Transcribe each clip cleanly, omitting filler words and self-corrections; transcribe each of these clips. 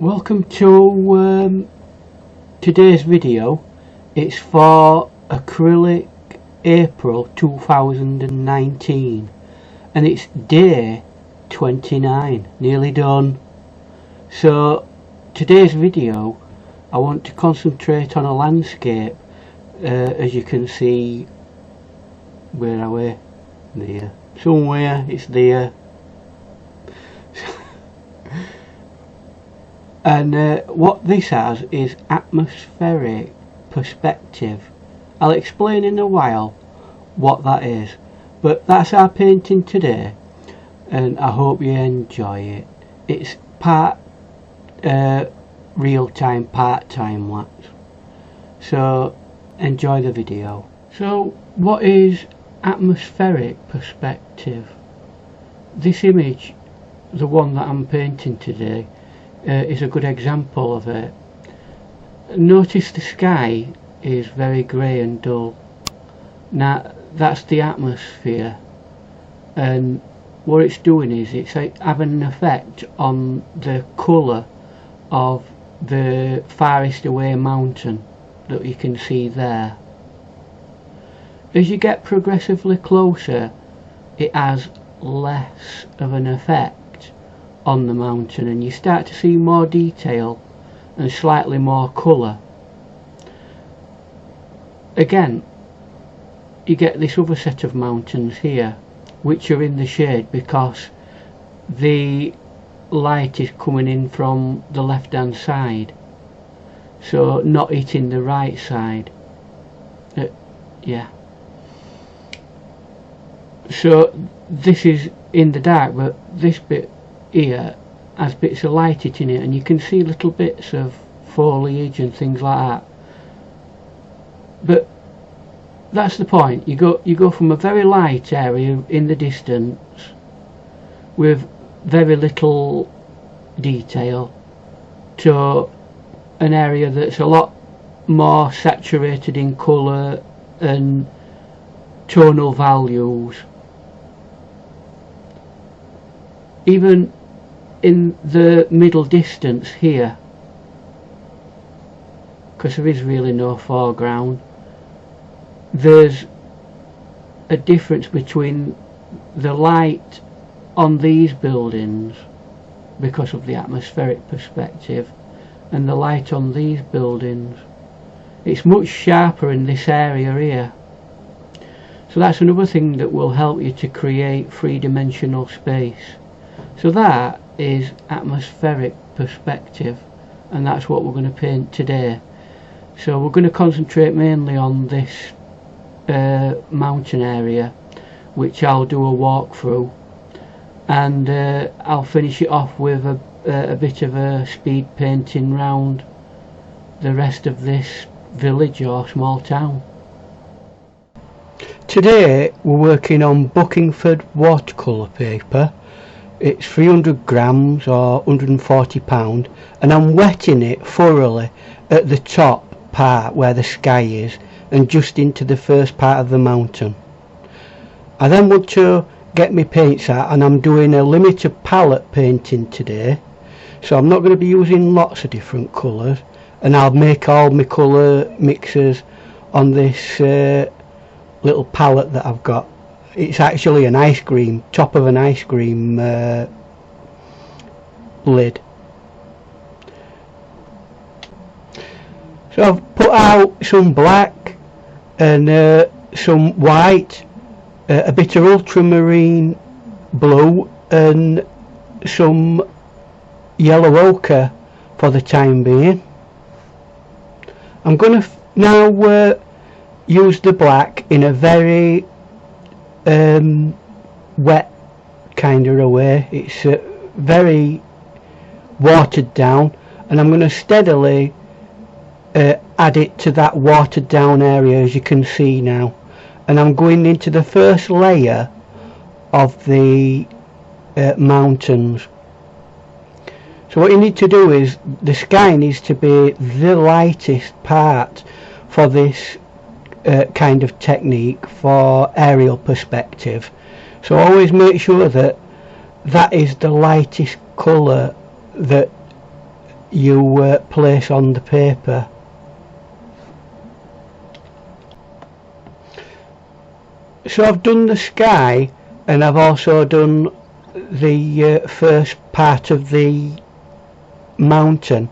Welcome to today's video. It's for acrylic April 2019 and it's day 29, nearly done. So today's video I want to concentrate on a landscape. As you can see, where are we? There, somewhere it's there. And what this has is atmospheric perspective. I'll explain in a while what that is, but that's our painting today and I hope you enjoy it. It's part real time, part time lapse, so enjoy the video. So what is atmospheric perspective? This image, the one that I'm painting today, is a good example of it. Notice the sky is very grey and dull. Now that's the atmosphere, and what it's doing is it's having an effect on the colour of the farthest away mountain that you can see there. As you get progressively closer, it has less of an effect on the mountain and you start to see more detail and slightly more colour. Again, you get this other set of mountains here which are in the shade because the light is coming in from the left hand side, so not hitting the right side. Yeah, so this is in the dark, but this bit here has bits of light hitting it and you can see little bits of foliage and things like that. But that's the point. You go from a very light area in the distance with very little detail to an area that's a lot more saturated in colour and tonal values. Even in the middle distance here, because there is really no foreground, there's a difference between the light on these buildings because of the atmospheric perspective and the light on these buildings. It's much sharper in this area here, so that's another thing that will help you to create three-dimensional space. So that is atmospheric perspective, and that's what we're going to paint today. So we're going to concentrate mainly on this mountain area, which I'll do a walkthrough, and I'll finish it off with a bit of a speed painting round the rest of this village or small town. Today we're working on bockingford watercolour paper. It's 300 grams or £140, and I'm wetting it thoroughly at the top part where the sky is and just into the first part of the mountain. I then want to get my paints out, and I'm doing a limited palette painting today, so I'm not going to be using lots of different colours, and I'll make all my colour mixes on this little palette that I've got. It's actually an ice cream, top of an ice cream lid. So I've put out some black and some white, a bit of ultramarine blue and some yellow ochre for the time being. I'm going to now use the black in a very wet kind of a way. It's very watered down, and I'm going to steadily add it to that watered down area, as you can see now, and I'm going into the first layer of the mountains. So what you need to do is the sky needs to be the lightest part for this kind of technique for aerial perspective. So always make sure that that is the lightest colour that you place on the paper. So I've done the sky, and I've also done the first part of the mountain,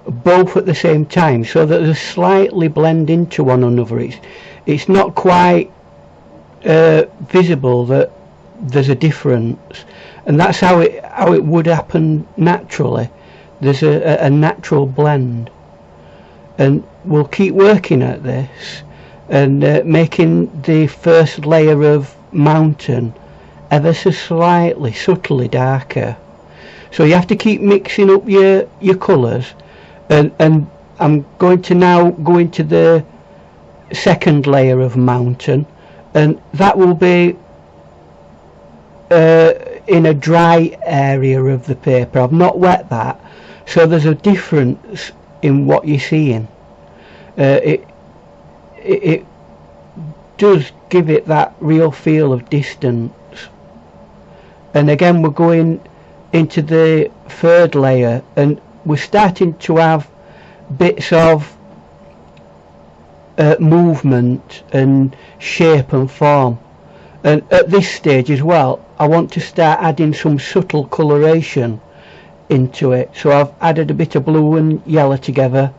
both at the same time, so that they slightly blend into one another. It's not quite visible that there's a difference, and that's how it would happen naturally. There's a natural blend, and we'll keep working at this and making the first layer of mountain ever so slightly, subtly darker. So you have to keep mixing up your colours, and I'm going to now go into the second layer of mountain, and that will be in a dry area of the paper. I've not wet that, so there's a difference in what you're seeing. It does give it that real feel of distance. And again, we're going into the third layer, and we're starting to have bits of movement and shape and form. And at this stage as well, I want to start adding some subtle coloration into it. So I've added a bit of blue and yellow together,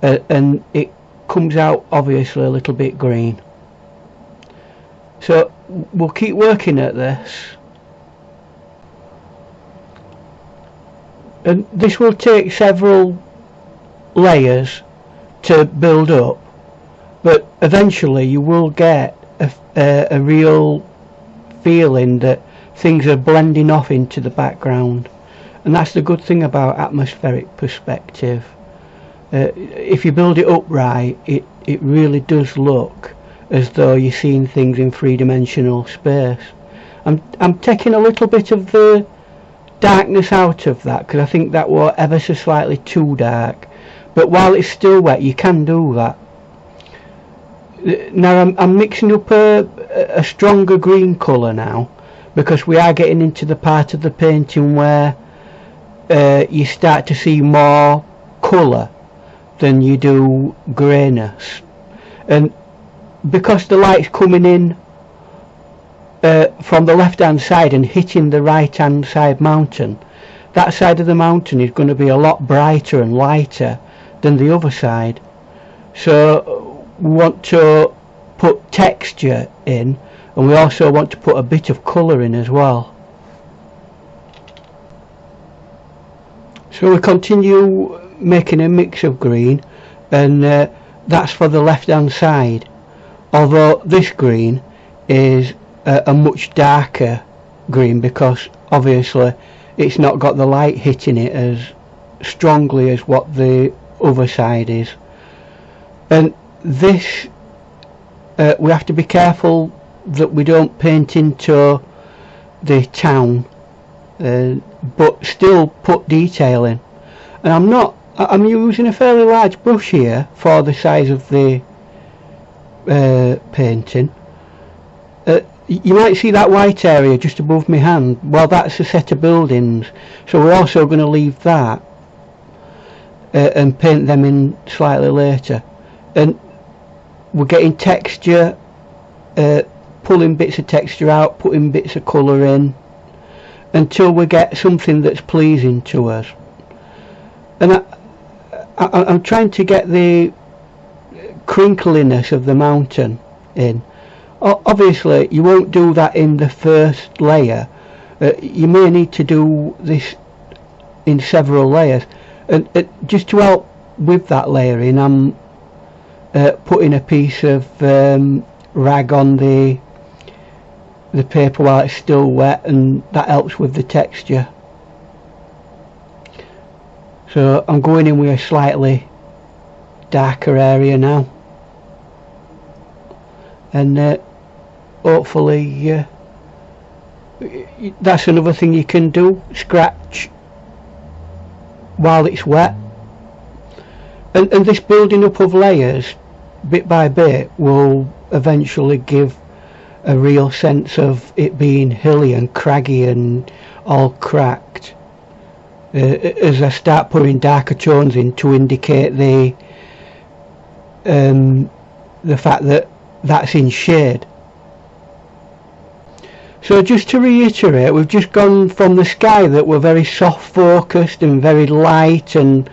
and it comes out obviously a little bit green. So we'll keep working at this, and this will take several layers to build up, but eventually you will get a real feeling that things are blending off into the background. And that's the good thing about atmospheric perspective. If you build it upright, it really does look as though you're seeing things in three-dimensional space. I'm taking a little bit of the darkness out of that, because I think that was ever so slightly too dark, but while it's still wet you can do that. Now I'm mixing up a stronger green colour now, because we are getting into the part of the painting where you start to see more colour than you do greyness. And because the light's coming in from the left hand side and hitting the right hand side mountain, that side of the mountain is going to be a lot brighter and lighter than the other side. So we want to put texture in, and we also want to put a bit of colour in as well. So we continue making a mix of green, and that's for the left hand side, although this green is a much darker green, because obviously it's not got the light hitting it as strongly as what the other side is. And this we have to be careful that we don't paint into the town, but still put detail in. And I'm using a fairly large brush here for the size of the painting. You might see that white area just above my hand. Well, that's a set of buildings, so we're also going to leave that and paint them in slightly later. And we're getting texture, pulling bits of texture out, putting bits of colour in, until we get something that's pleasing to us. And I'm trying to get the crinkliness of the mountain in. Obviously you won't do that in the first layer. You may need to do this in several layers, and just to help with that layering, I'm putting a piece of rag on the paper while it's still wet, and that helps with the texture. So I'm going in with a slightly darker area now, and hopefully that's another thing you can do, scratch while it's wet. And this building up of layers bit by bit will eventually give a real sense of it being hilly and craggy and all cracked. as I start putting darker tones in to indicate the fact that that's in shade. So just to reiterate, we've just gone from the sky that were very soft focused and very light, and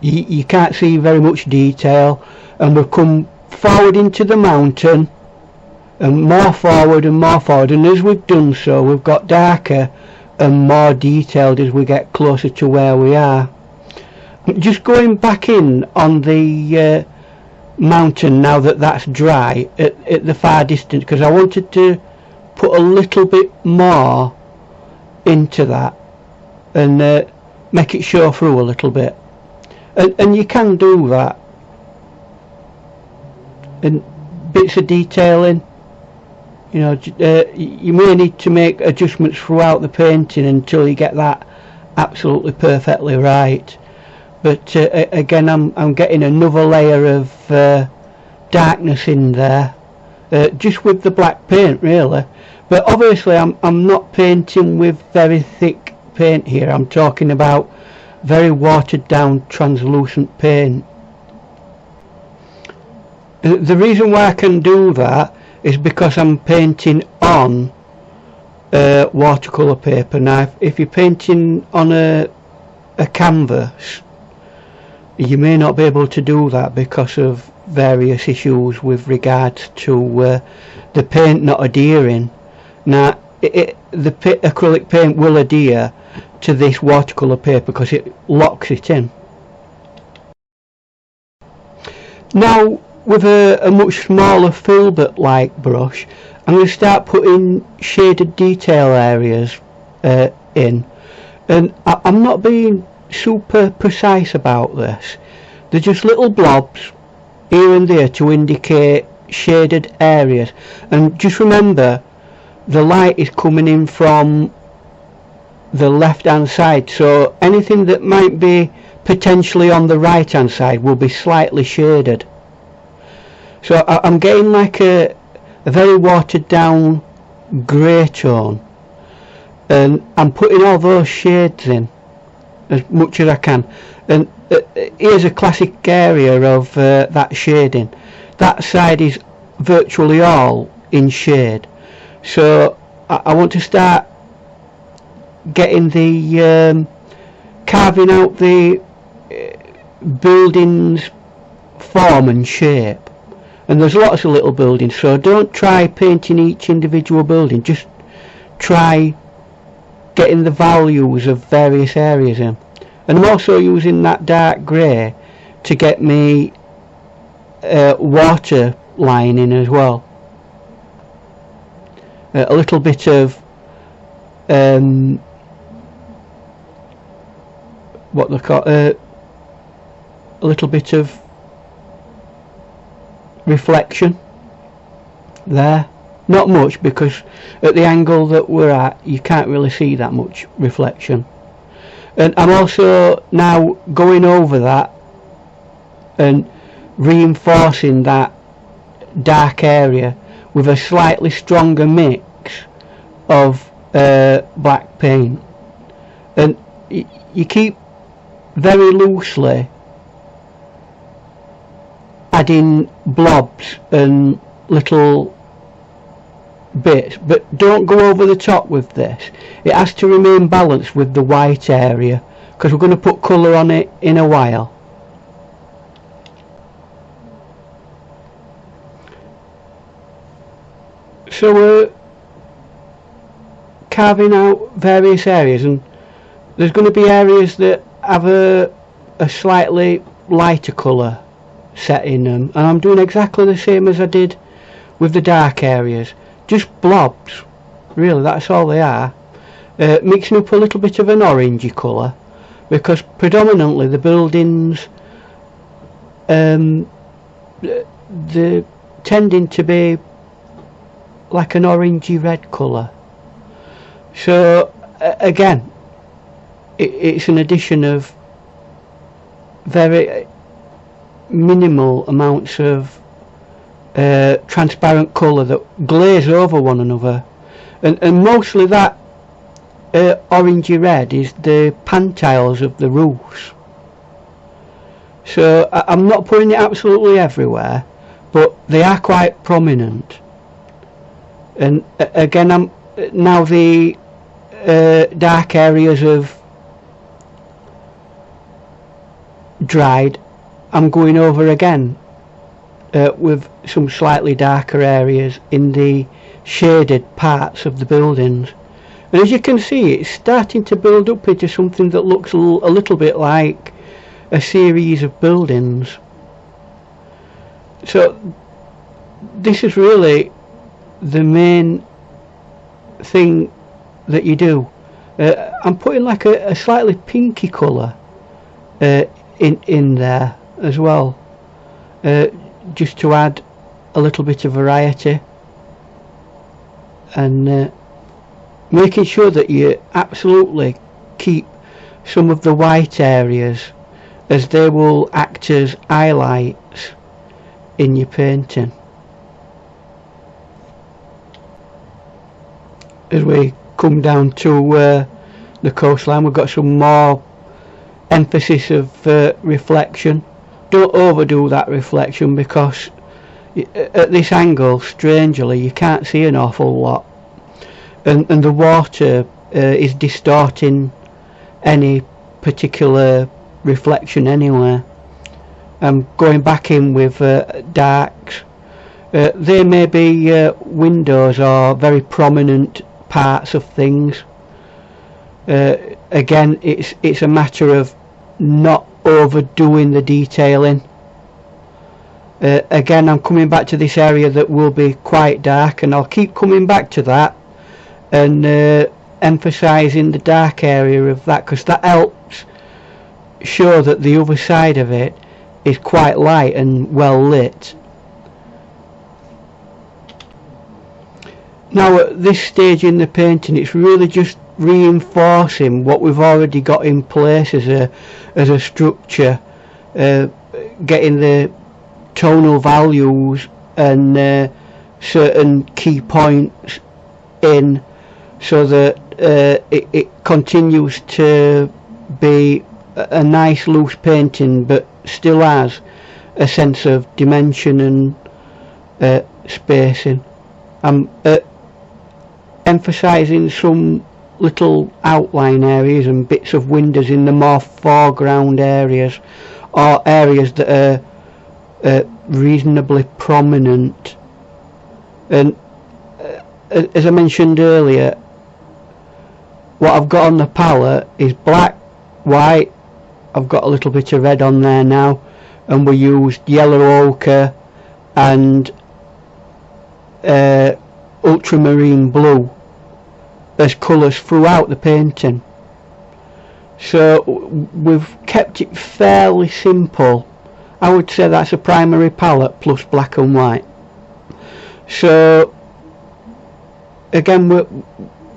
you can't see very much detail, and we've come forward into the mountain and more forward, and as we've done so we've got darker and more detailed as we get closer to where we are. Just going back in on the mountain now that that's dry at the far distance, because I wanted to put a little bit more into that and make it show through a little bit, and you can do that, and bits of detailing, you know, you may need to make adjustments throughout the painting until you get that absolutely perfectly right. But again, I'm getting another layer of darkness in there, just with the black paint really. But obviously I'm not painting with very thick paint here. I'm talking about very watered down translucent paint. The reason why I can do that is because I'm painting on watercolour paper. Now if you're painting on a canvas, you may not be able to do that because of various issues with regards to the paint not adhering. Now the acrylic paint will adhere to this watercolour paper because it locks it in. Now with a much smaller filbert like brush, I'm going to start putting shaded detail areas in, and I'm not being super precise about this. They're just little blobs here and there to indicate shaded areas, and just remember the light is coming in from the left hand side, so anything that might be potentially on the right hand side will be slightly shaded. So I'm getting like a very watered down grey tone, and I'm putting all those shades in as much as I can. And here's a classic area of that shading. That side is virtually all in shade, so I want to start getting the carving out the building's form and shape. And there's lots of little buildings, so don't try painting each individual building, just try getting the values of various areas in. And I'm also using that dark grey to get me water line in as well. A little bit of what they call a little bit of reflection there, not much, because at the angle that we're at you can't really see that much reflection. And I'm also now going over that and reinforcing that dark area with a slightly stronger mix of black paint, and you keep very loosely adding blobs and little bits, but don't go over the top with this. It has to remain balanced with the white area because we're going to put colour on it in a while. So we're carving out various areas, and there's going to be areas that have a slightly lighter colour set in them, and I'm doing exactly the same as I did with the dark areas, just blobs really, that's all they are, mixing up a little bit of an orangey colour because predominantly the buildings they're tending to be like an orangey red colour. So again, it's an addition of very minimal amounts of transparent colour that glaze over one another, and mostly that orangey red is the pan tiles of the roofs. So I'm not putting it absolutely everywhere, but they are quite prominent. And again, now the dark areas have dried, I'm going over again with some slightly darker areas in the shaded parts of the buildings. And as you can see, it's starting to build up into something that looks a little bit like a series of buildings. So this is really the main thing that you do. I'm putting like a slightly pinky colour in there as well, just to add a little bit of variety, and making sure that you absolutely keep some of the white areas, as they will act as highlights in your painting. As we come down to the coastline, we've got some more emphasis of reflection. Don't overdo that reflection, because at this angle, strangely, you can't see an awful lot, and the water is distorting any particular reflection anyway. I'm going back in with darks. They may be windows or very prominent parts of things. Again, it's a matter of not overdoing the detailing. Again, I'm coming back to this area that will be quite dark, and I'll keep coming back to that and emphasising the dark area of that, because that helps show that the other side of it is quite light and well lit. Now at this stage in the painting, it's really just reinforcing what we've already got in place as a structure, getting the tonal values and certain key points in, so that it continues to be a nice loose painting, but still has a sense of dimension and spacing. I'm emphasising some little outline areas and bits of windows in the more foreground areas, or areas that are reasonably prominent. And as I mentioned earlier, what I've got on the palette is black, white, I've got a little bit of red on there now, and we used yellow ochre and ultramarine blue as colours throughout the painting. So we've kept it fairly simple. I would say that's a primary palette plus black and white. So again,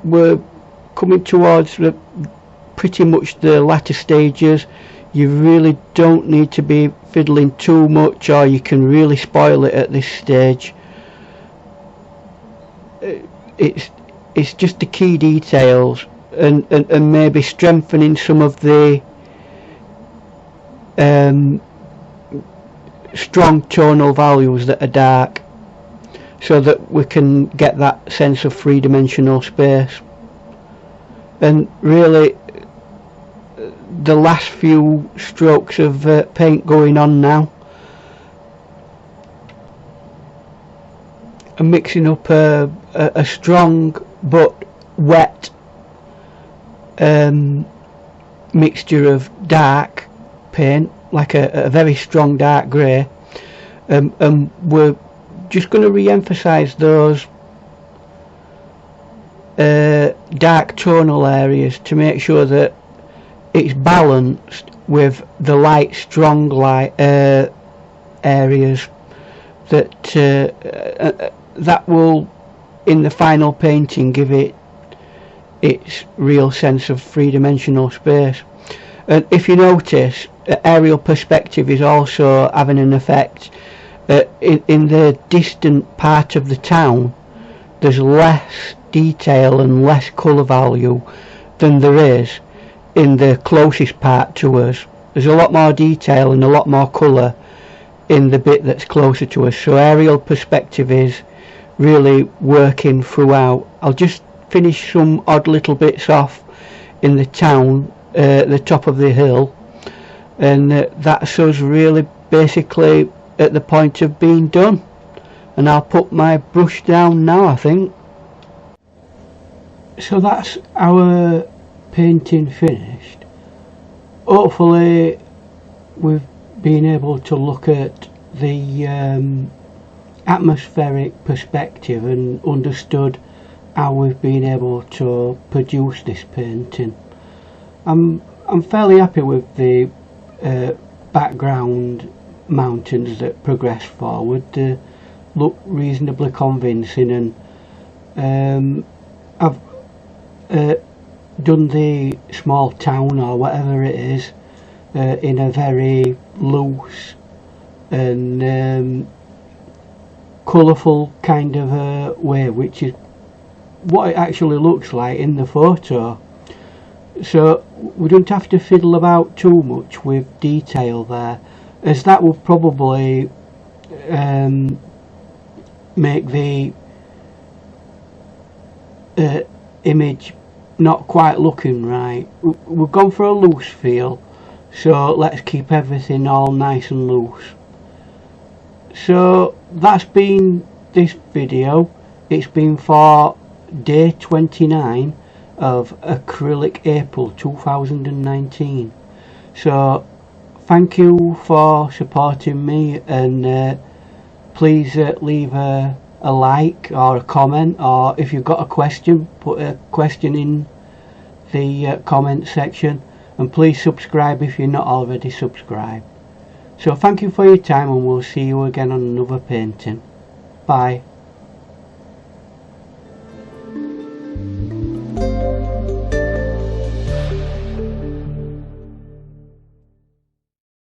we're coming towards pretty much the latter stages. You really don't need to be fiddling too much, or you can really spoil it at this stage. It's just the key details, and maybe strengthening some of the strong tonal values that are dark, so that we can get that sense of three-dimensional space. And really, the last few strokes of paint going on now, and mixing up a strong but wet mixture of dark paint, like a very strong dark grey, and we're just going to re-emphasise those dark tonal areas to make sure that it's balanced with the light, strong light areas that will, in the final painting, give it its real sense of three-dimensional space. And if you notice, aerial perspective is also having an effect. In the distant part of the town, there's less detail and less colour value, than there is in the closest part to us. There's a lot more detail and a lot more colour in the bit that's closer to us, so aerial perspective is really working throughout. I'll just finish some odd little bits off in the town, the top of the hill, and that's us really basically at the point of being done. And I'll put my brush down now, I think. So that's our painting finished. Hopefully we've been able to look at the atmospheric perspective and understood how we've been able to produce this painting. I'm fairly happy with the background mountains that progress forward. They look reasonably convincing, and I've done the small town or whatever it is in a very loose and colourful kind of a way, which is what it actually looks like in the photo. So we don't have to fiddle about too much with detail there, as that will probably make the image not quite looking right. We've gone for a loose feel, so let's keep everything all nice and loose. So that's been this video. It's been for day 29 of acrylic April 2019. So thank you for supporting me, and please leave a like or a comment, or if you've got a question, put a question in the comment section, and please subscribe if you're not already subscribed. So thank you for your time, and we'll see you again on another painting. Bye.